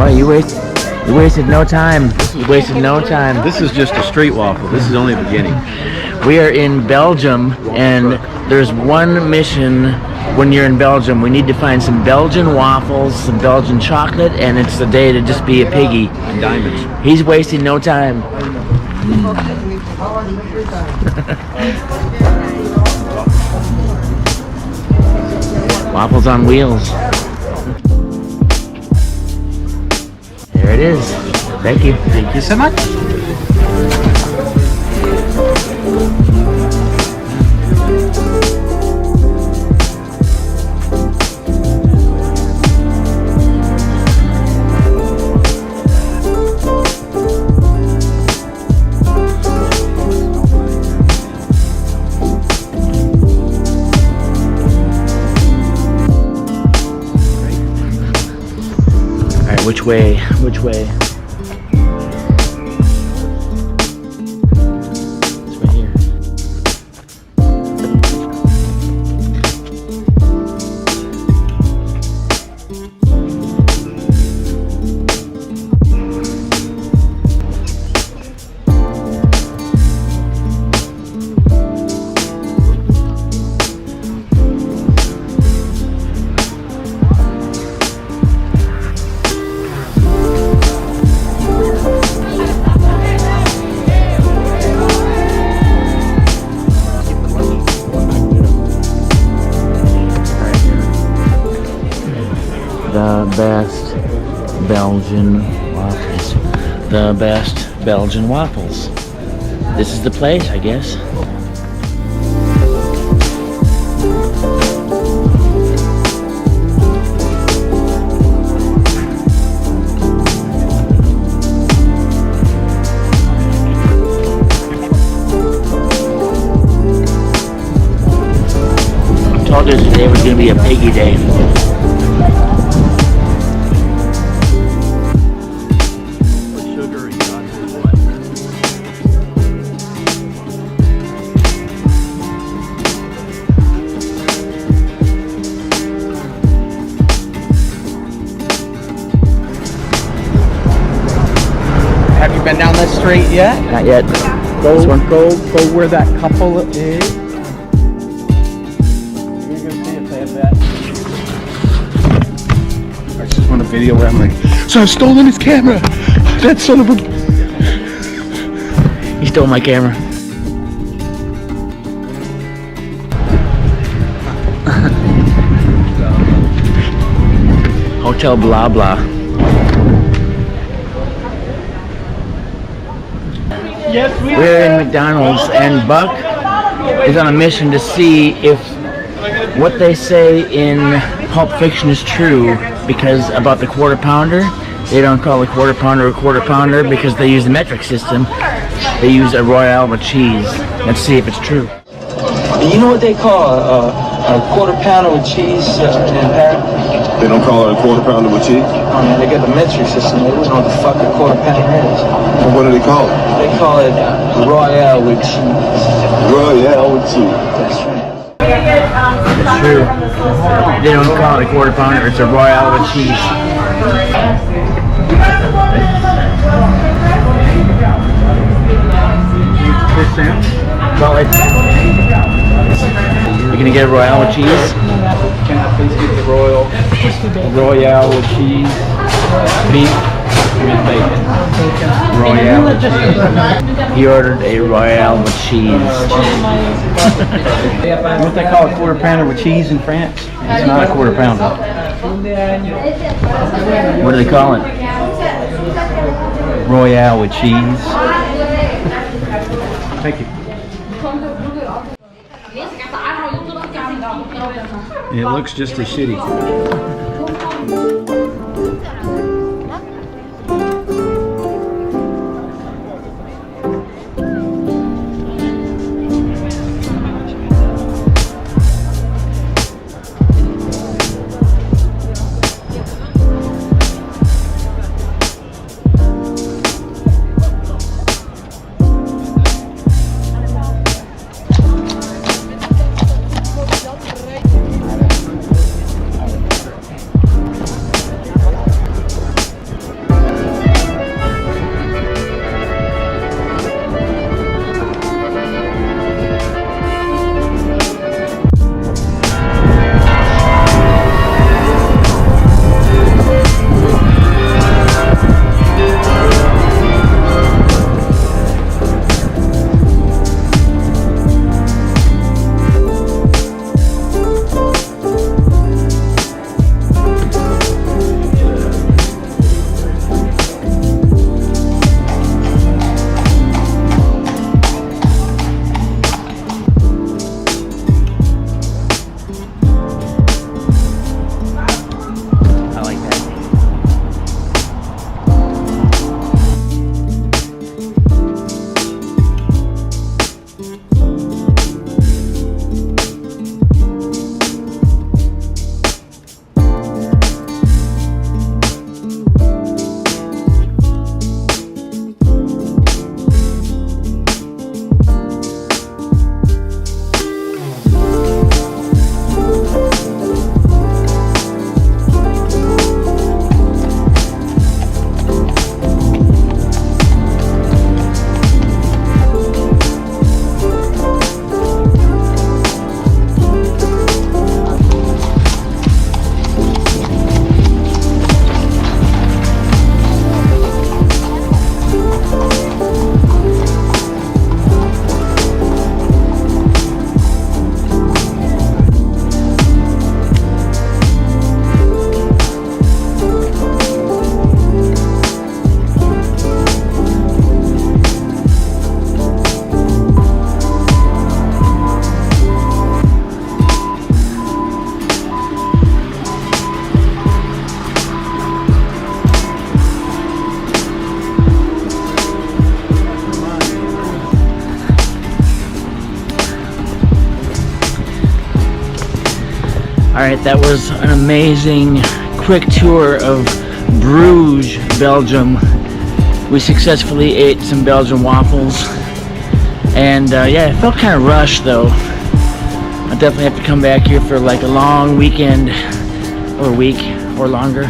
Boy, you wasted no time. You wasted no time. This is just a street waffle. This is only the beginning. We are in Belgium, and there's one mission when you're in Belgium. We need to find some Belgian waffles, some Belgian chocolate, and it's the day to just be a piggy. And diamonds. He's wasting no time. Waffles on wheels. There it is. Thank you. Thank you so much. Which way? Which way? It's right here. The best Belgian waffles. The best Belgian waffles. This is the place, I guess. I told you today was going to be a piggy day. Have you been down this street yet? Not yet. Go where that couple is. You're gonna see if they have that. I just want a video where I'm like, so I've stolen his camera. That son of a... He stole my camera. Hotel blah blah. We're in McDonald's, and Buck is on a mission to see if what they say in Pulp Fiction is true, because about the quarter pounder, they don't call a quarter pounder because they use the metric system. They use a Royale with cheese. Let's see if it's true. You know what they call a quarter pounder with cheese in Paris? They don't call it a quarter pounder with cheese? Oh man, they got the metric system. They don't know what the fuck a quarter pounder is. Well, what do they call it? They call it Royale with cheese. Royale with cheese. That's right. It's true. They don't call it a quarter pounder. It's a Royale with cheese. Well, you're gonna get a Royale with cheese? Can I please get the Royale with cheese, beef, with bacon? Royale with cheese. He ordered a Royale with cheese. What they call a quarter pounder with cheese in France? It's not a quarter pounder. What do they call it? Royale with cheese. Thank you. It looks just as shitty. Alright, that was an amazing quick tour of Brugge, Belgium. We successfully ate some Belgian waffles. And yeah, it felt kind of rushed though. I definitely have to come back here for like a long weekend or week or longer.